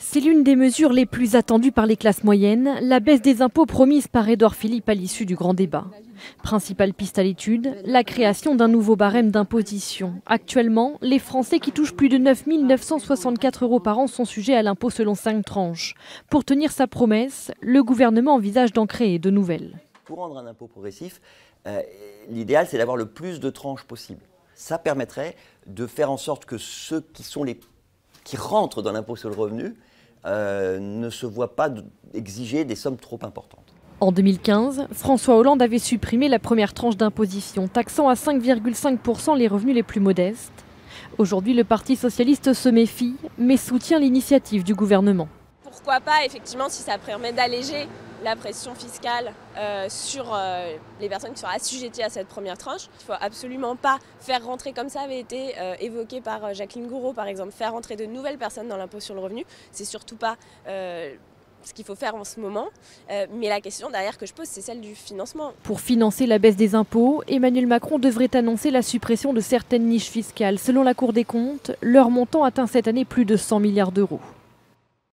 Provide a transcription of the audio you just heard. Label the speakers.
Speaker 1: C'est l'une des mesures les plus attendues par les classes moyennes, la baisse des impôts promise par Édouard Philippe à l'issue du grand débat. Principale piste à l'étude, la création d'un nouveau barème d'imposition. Actuellement, les Français qui touchent plus de 9 964 € par an sont sujets à l'impôt selon 5 tranches. Pour tenir sa promesse, le gouvernement envisage d'en créer de nouvelles.
Speaker 2: Pour rendre un impôt progressif, l'idéal c'est d'avoir le plus de tranches possible. Ça permettrait de faire en sorte que ceux qui rentrent dans l'impôt sur le revenu ne se voient pas exiger des sommes trop importantes.
Speaker 1: En 2015, François Hollande avait supprimé la première tranche d'imposition, taxant à 5,5 % les revenus les plus modestes. Aujourd'hui, le Parti socialiste se méfie, mais soutient l'initiative du gouvernement.
Speaker 3: Pourquoi pas, effectivement, si ça permet d'alléger la pression fiscale sur les personnes qui sont assujetties à cette première tranche. Il ne faut absolument pas faire rentrer, comme ça avait été évoqué par Jacqueline Gourault par exemple, faire rentrer de nouvelles personnes dans l'impôt sur le revenu. C'est surtout pas ce qu'il faut faire en ce moment. Mais la question derrière que je pose, c'est celle du financement.
Speaker 1: Pour financer la baisse des impôts, Emmanuel Macron devrait annoncer la suppression de certaines niches fiscales. Selon la Cour des comptes, leur montant atteint cette année plus de 100 milliards d'euros.